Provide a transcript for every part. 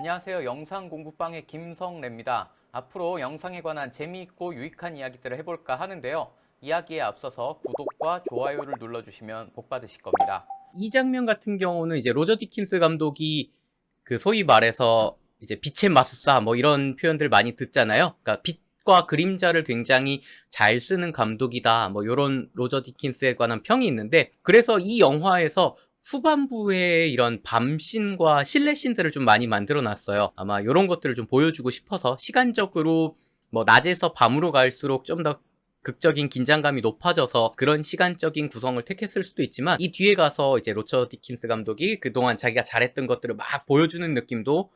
안녕하세요. 영상 공부방의 김성래입니다. 앞으로 영상에 관한 재미있고 유익한 이야기들을 해볼까 하는데요. 이야기에 앞서서 구독과 좋아요를 눌러주시면 복 받으실 겁니다. 이 장면 같은 경우는 이제 로저 디킨스 감독이 그 소위 말해서 이제 빛의 마술사 뭐 이런 표현들 많이 듣잖아요. 그러니까 빛과 그림자를 굉장히 잘 쓰는 감독이다. 뭐 이런 로저 디킨스에 관한 평이 있는데, 그래서 이 영화에서 후반부에 이런 밤씬과 실내씬들을 좀 많이 만들어 놨어요. 아마 이런 것들을 좀 보여주고 싶어서 시간적으로 뭐 낮에서 밤으로 갈수록 좀 더 극적인 긴장감이 높아져서 그런 시간적인 구성을 택했을 수도 있지만, 이 뒤에 가서 이제 로처 디킨스 감독이 그동안 자기가 잘했던 것들을 막 보여주는 느낌도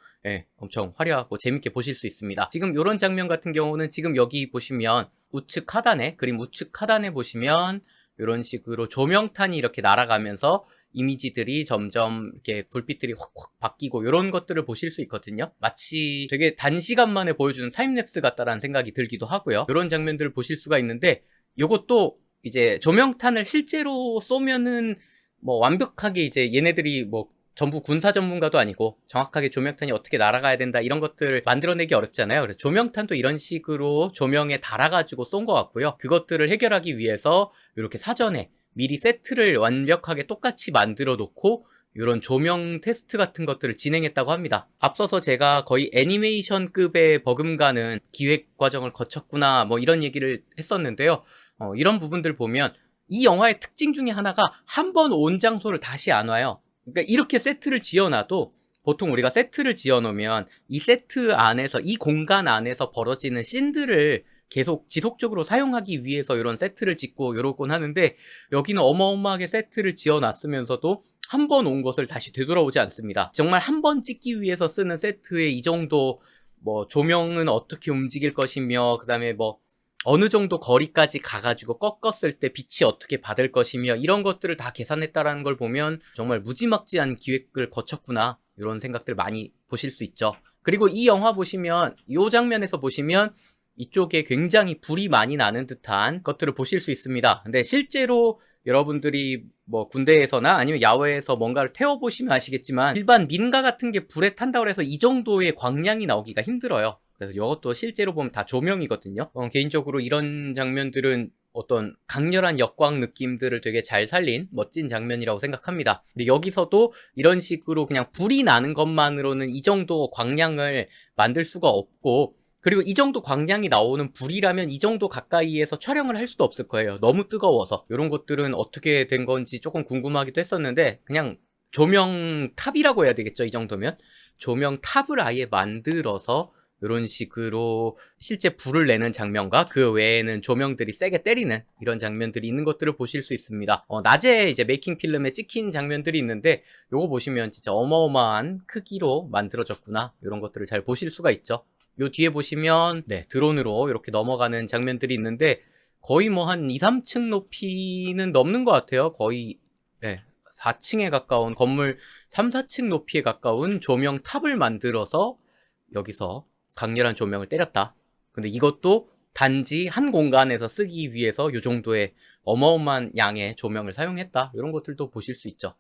엄청 화려하고 재밌게 보실 수 있습니다. 지금 이런 장면 같은 경우는 지금 여기 보시면 우측 하단에, 그림 우측 하단에 보시면 이런 식으로 조명탄이 이렇게 날아가면서 이미지들이 점점 이렇게 불빛들이 확확 바뀌고 이런 것들을 보실 수 있거든요. 마치 되게 단시간 만에 보여주는 타임랩스 같다라는 생각이 들기도 하고요. 이런 장면들을 보실 수가 있는데, 이것도 이제 조명탄을 실제로 쏘면은 뭐 완벽하게 이제 얘네들이 뭐 전부 군사 전문가도 아니고 정확하게 조명탄이 어떻게 날아가야 된다 이런 것들을 만들어내기 어렵잖아요. 그래서 조명탄도 이런 식으로 조명에 달아가지고 쏜 것 같고요. 그것들을 해결하기 위해서 이렇게 사전에 미리 세트를 완벽하게 똑같이 만들어 놓고 이런 조명 테스트 같은 것들을 진행했다고 합니다. 앞서서 제가 거의 애니메이션급의 버금가는 기획 과정을 거쳤구나 뭐 이런 얘기를 했었는데요. 이런 부분들 보면 이 영화의 특징 중에 하나가 한 번 온 장소를 다시 안 와요. 그러니까 이렇게 세트를 지어놔도, 보통 우리가 세트를 지어놓으면 이 세트 안에서, 이 공간 안에서 벌어지는 씬들을 계속 지속적으로 사용하기 위해서 이런 세트를 짓고 이러곤 하는데, 여기는 어마어마하게 세트를 지어놨으면서도 한 번 온 것을 다시 되돌아오지 않습니다. 정말 한 번 찍기 위해서 쓰는 세트에 이 정도 뭐 조명은 어떻게 움직일 것이며, 그 다음에 뭐 어느 정도 거리까지 가가지고 꺾었을 때 빛이 어떻게 받을 것이며, 이런 것들을 다 계산했다라는 걸 보면 정말 무지막지한 기획을 거쳤구나 이런 생각들 많이 보실 수 있죠. 그리고 이 영화 보시면, 이 장면에서 보시면 이쪽에 굉장히 불이 많이 나는 듯한 것들을 보실 수 있습니다. 근데 실제로 여러분들이 뭐 군대에서나 아니면 야외에서 뭔가를 태워보시면 아시겠지만, 일반 민가 같은 게 불에 탄다고 해서 이 정도의 광량이 나오기가 힘들어요. 그래서 이것도 실제로 보면 다 조명이거든요. 개인적으로 이런 장면들은 어떤 강렬한 역광 느낌들을 되게 잘 살린 멋진 장면이라고 생각합니다. 근데 여기서도 이런 식으로 그냥 불이 나는 것만으로는 이 정도 광량을 만들 수가 없고, 그리고 이 정도 광량이 나오는 불이라면 이 정도 가까이에서 촬영을 할 수도 없을 거예요. 너무 뜨거워서. 이런 것들은 어떻게 된 건지 조금 궁금하기도 했었는데, 그냥 조명탑이라고 해야 되겠죠, 이 정도면. 조명탑을 아예 만들어서 이런 식으로 실제 불을 내는 장면과 그 외에는 조명들이 세게 때리는 이런 장면들이 있는 것들을 보실 수 있습니다. 낮에 이제 메이킹 필름에 찍힌 장면들이 있는데, 요거 보시면 진짜 어마어마한 크기로 만들어졌구나 이런 것들을 잘 보실 수가 있죠. 요 뒤에 보시면 드론으로 이렇게 넘어가는 장면들이 있는데, 거의 뭐 한 2, 3층 높이는 넘는 것 같아요. 거의 4층에 가까운, 건물 3, 4층 높이에 가까운 조명탑을 만들어서 여기서 강렬한 조명을 때렸다. 근데 이것도 단지 한 공간에서 쓰기 위해서 이 정도의 어마어마한 양의 조명을 사용했다. 이런 것들도 보실 수 있죠.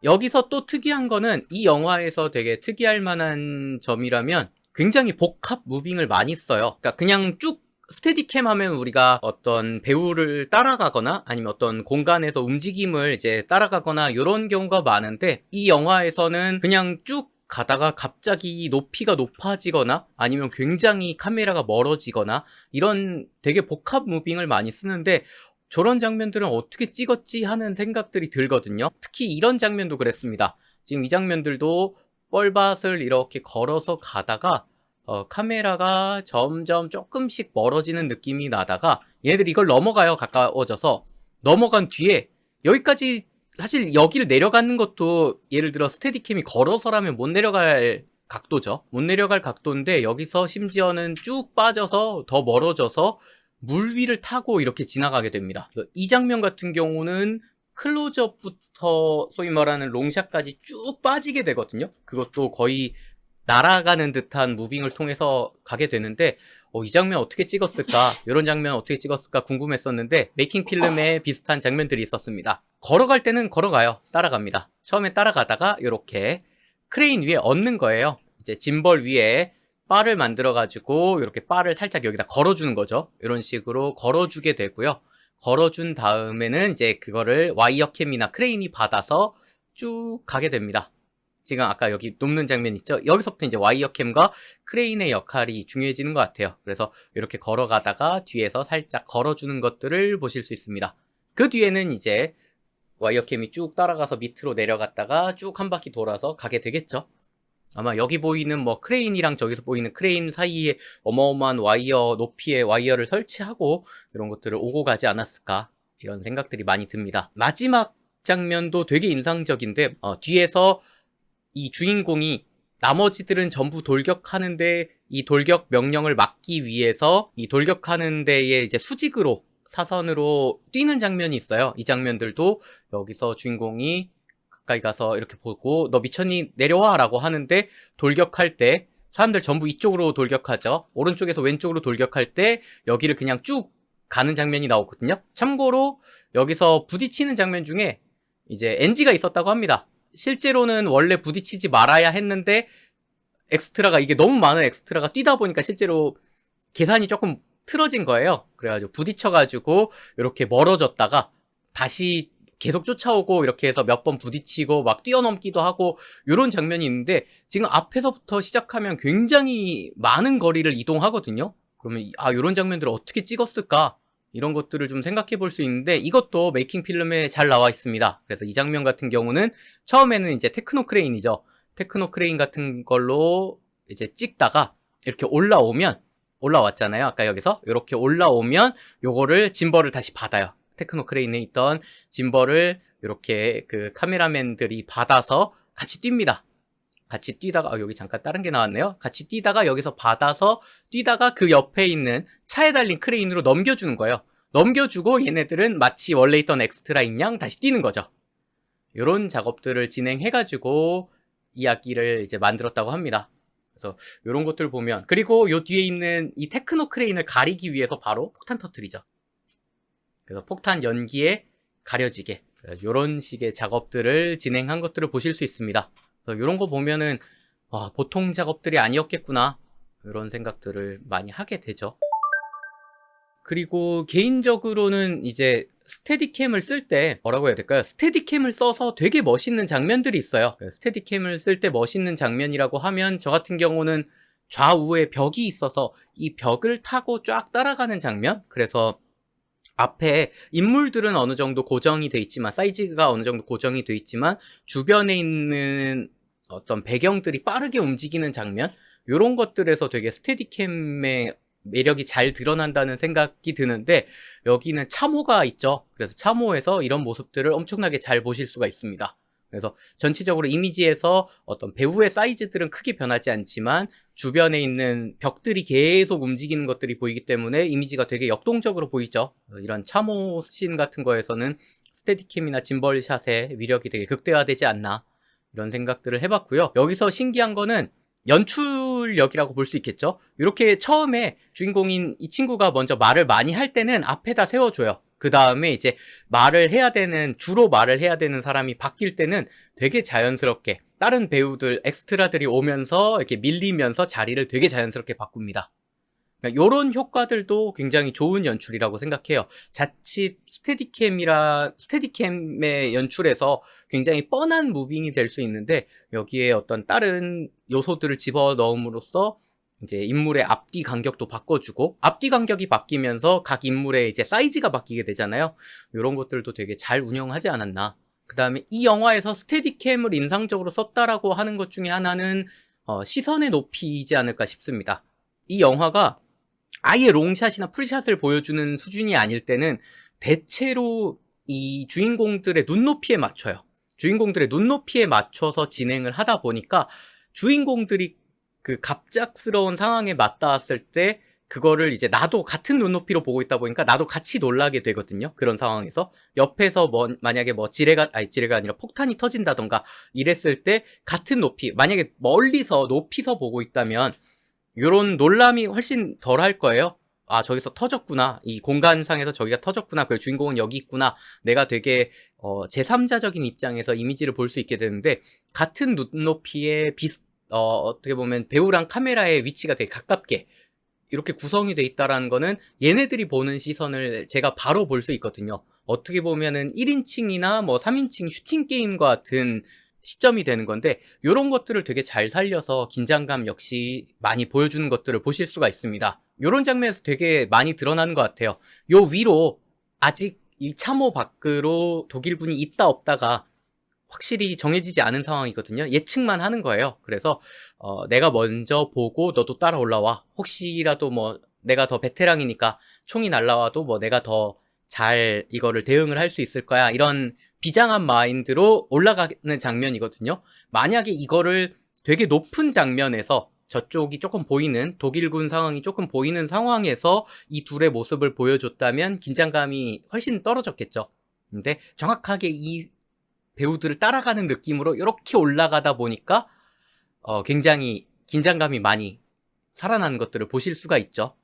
여기서 또 특이한 거는, 이 영화에서 되게 특이할 만한 점이라면 굉장히 복합 무빙을 많이 써요. 그러니까 그냥 쭉 스테디캠 하면 우리가 어떤 배우를 따라가거나 아니면 어떤 공간에서 움직임을 이제 따라가거나 이런 경우가 많은데, 이 영화에서는 그냥 쭉 가다가 갑자기 높이가 높아지거나 아니면 굉장히 카메라가 멀어지거나 이런 되게 복합 무빙을 많이 쓰는데, 저런 장면들은 어떻게 찍었지 하는 생각들이 들거든요. 특히 이런 장면도 그랬습니다. 지금 이 장면들도 뻘밭을 이렇게 걸어서 가다가 카메라가 점점 조금씩 멀어지는 느낌이 나다가 얘네들이 이걸 넘어가요. 가까워져서 넘어간 뒤에, 여기까지 사실 여기를 내려가는 것도 예를 들어 스테디캠이 걸어서라면 못 내려갈 각도죠. 못 내려갈 각도인데, 여기서 심지어는 쭉 빠져서 더 멀어져서 물 위를 타고 이렇게 지나가게 됩니다. 이 장면 같은 경우는 클로즈업부터 소위 말하는 롱샷까지 쭉 빠지게 되거든요. 그것도 거의 날아가는 듯한 무빙을 통해서 가게 되는데, 이 장면 어떻게 찍었을까, 이런 장면 어떻게 찍었을까 궁금했었는데, 메이킹 필름에 비슷한 장면들이 있었습니다. 걸어갈 때는 걸어가요. 따라갑니다. 처음에 따라가다가 이렇게 크레인 위에 얹는 거예요. 이제 짐벌 위에 바를 만들어가지고 이렇게 바를 살짝 여기다 걸어주는 거죠. 이런 식으로 걸어주게 되고요. 걸어준 다음에는 이제 그거를 와이어캠이나 크레인이 받아서 쭉 가게 됩니다. 지금 아까 여기 눕는 장면 있죠? 여기서부터 이제 와이어캠과 크레인의 역할이 중요해지는 것 같아요. 그래서 이렇게 걸어가다가 뒤에서 살짝 걸어주는 것들을 보실 수 있습니다. 그 뒤에는 이제 와이어캠이 쭉 따라가서 밑으로 내려갔다가 쭉 한 바퀴 돌아서 가게 되겠죠. 아마 여기 보이는 뭐 크레인이랑 저기서 보이는 크레인 사이에 어마어마한 와이어 높이의 와이어를 설치하고 이런 것들을 오고 가지 않았을까, 이런 생각들이 많이 듭니다. 마지막 장면도 되게 인상적인데 뒤에서 이 주인공이 나머지들은 전부 돌격하는데 이 돌격 명령을 막기 위해서 이 돌격하는 데에 이제 수직으로 사선으로 뛰는 장면이 있어요. 이 장면들도 여기서 주인공이 가까이 가서 이렇게 보고 너 미쳤니? 내려와 라고 하는데, 돌격할 때 사람들 전부 이쪽으로 돌격하죠. 오른쪽에서 왼쪽으로 돌격할 때 여기를 그냥 쭉 가는 장면이 나오거든요. 참고로 여기서 부딪히는 장면 중에 이제 NG가 있었다고 합니다. 실제로는 원래 부딪히지 말아야 했는데 엑스트라가, 이게 너무 많은 엑스트라가 뛰다 보니까 실제로 계산이 조금 틀어진 거예요. 그래가지고 부딪혀가지고 이렇게 멀어졌다가 다시 계속 쫓아오고 이렇게 해서 몇 번 부딪히고 막 뛰어넘기도 하고 이런 장면이 있는데, 지금 앞에서부터 시작하면 굉장히 많은 거리를 이동하거든요. 그러면 이런 장면들을 어떻게 찍었을까, 이런 것들을 좀 생각해 볼 수 있는데, 이것도 메이킹 필름에 잘 나와 있습니다. 그래서 이 장면 같은 경우는 처음에는 이제 테크노 크레인이죠. 테크노 크레인 같은 걸로 이제 찍다가 이렇게 올라왔잖아요. 아까 여기서 이렇게 올라오면 요거를 짐벌을 다시 받아요. 테크노 크레인에 있던 짐벌을 이렇게 그 카메라맨들이 받아서 같이 뜁니다. 같이 뛰다가 여기 잠깐 다른 게 나왔네요. 같이 뛰다가 여기서 받아서 뛰다가 그 옆에 있는 차에 달린 크레인으로 넘겨주는 거예요. 넘겨주고 얘네들은 마치 원래 있던 엑스트라인 양 다시 뛰는 거죠. 이런 작업들을 진행해가지고 이야기를 이제 만들었다고 합니다. 그래서 이런 것들 보면, 그리고 요 뒤에 있는 이 테크노 크레인을 가리기 위해서 바로 폭탄 터뜨리죠. 그래서 폭탄 연기에 가려지게 이런 식의 작업들을 진행한 것들을 보실 수 있습니다. 이런 거 보면은 보통 작업들이 아니었겠구나, 이런 생각들을 많이 하게 되죠. 그리고 개인적으로는 이제 스테디캠을 쓸 때 뭐라고 해야 될까요? 스테디캠을 써서 되게 멋있는 장면들이 있어요. 스테디캠을 쓸 때 멋있는 장면이라고 하면 저 같은 경우는 좌우에 벽이 있어서 이 벽을 타고 쫙 따라가는 장면. 그래서 앞에 인물들은 어느 정도 고정이 돼 있지만, 사이즈가 어느 정도 고정이 돼 있지만 주변에 있는 어떤 배경들이 빠르게 움직이는 장면, 이런 것들에서 되게 스테디캠의 매력이 잘 드러난다는 생각이 드는데, 여기는 참호가 있죠. 그래서 참호에서 이런 모습들을 엄청나게 잘 보실 수가 있습니다. 그래서 전체적으로 이미지에서 어떤 배우의 사이즈들은 크게 변하지 않지만 주변에 있는 벽들이 계속 움직이는 것들이 보이기 때문에 이미지가 되게 역동적으로 보이죠. 이런 참호 씬 같은 거에서는 스테디캠이나 짐벌샷의 위력이 되게 극대화되지 않나, 이런 생각들을 해봤고요. 여기서 신기한 거는 연출력이라고 볼 수 있겠죠. 이렇게 처음에 주인공인 이 친구가 먼저 말을 많이 할 때는 앞에다 세워줘요. 그 다음에 이제 주로 말을 해야 되는 사람이 바뀔 때는 되게 자연스럽게 다른 배우들, 엑스트라들이 오면서 이렇게 밀리면서 자리를 되게 자연스럽게 바꿉니다. 이런 효과들도 굉장히 좋은 연출이라고 생각해요. 자칫 스테디캠의 연출에서 굉장히 뻔한 무빙이 될 수 있는데, 여기에 어떤 다른 요소들을 집어넣음으로써 이제 인물의 앞뒤 간격도 바꿔주고, 앞뒤 간격이 바뀌면서 각 인물의 이제 사이즈가 바뀌게 되잖아요. 이런 것들도 되게 잘 운영하지 않았나. 그 다음에 이 영화에서 스테디캠을 인상적으로 썼다라고 하는 것 중에 하나는 시선의 높이이지 않을까 싶습니다. 이 영화가 아예 롱샷이나 풀샷을 보여주는 수준이 아닐 때는 대체로 이 주인공들의 눈높이에 맞춰요. 주인공들의 눈높이에 맞춰서 진행을 하다 보니까 주인공들이 그 갑작스러운 상황에 맞닿았을 때 그거를 이제 나도 같은 눈높이로 보고 있다 보니까 나도 같이 놀라게 되거든요. 그런 상황에서 옆에서 만약에 지뢰가 아니라 폭탄이 터진다던가 이랬을 때 같은 높이, 만약에 멀리서 높이서 보고 있다면 이런 놀람이 훨씬 덜 할 거예요. 아, 저기서 터졌구나. 이 공간상에서 저기가 터졌구나. 그 주인공은 여기 있구나. 내가 되게 제3자적인 입장에서 이미지를 볼 수 있게 되는데, 같은 눈높이의 어떻게 보면 배우랑 카메라의 위치가 되게 가깝게 이렇게 구성이 돼 있다라는 거는 얘네들이 보는 시선을 제가 바로 볼 수 있거든요. 어떻게 보면은 1인칭이나 뭐 3인칭 슈팅 게임과 같은 시점이 되는 건데, 요런 것들을 되게 잘 살려서 긴장감 역시 많이 보여주는 것들을 보실 수가 있습니다. 요런 장면에서 되게 많이 드러나는 것 같아요. 요 위로 아직 이 참호 밖으로 독일군이 있다 없다가 확실히 정해지지 않은 상황이거든요. 예측만 하는 거예요. 그래서 내가 먼저 보고 너도 따라 올라와. 혹시라도 뭐 내가 더 베테랑이니까 총이 날라와도 뭐 내가 더 잘 이거를 대응을 할 수 있을 거야. 이런 비장한 마인드로 올라가는 장면이거든요. 만약에 이거를 되게 높은 장면에서 저쪽이 조금 보이는, 독일군 상황이 조금 보이는 상황에서 이 둘의 모습을 보여줬다면 긴장감이 훨씬 떨어졌겠죠. 근데 정확하게 이 배우들을 따라가는 느낌으로 이렇게 올라가다 보니까 굉장히 긴장감이 많이 살아나는 것들을 보실 수가 있죠.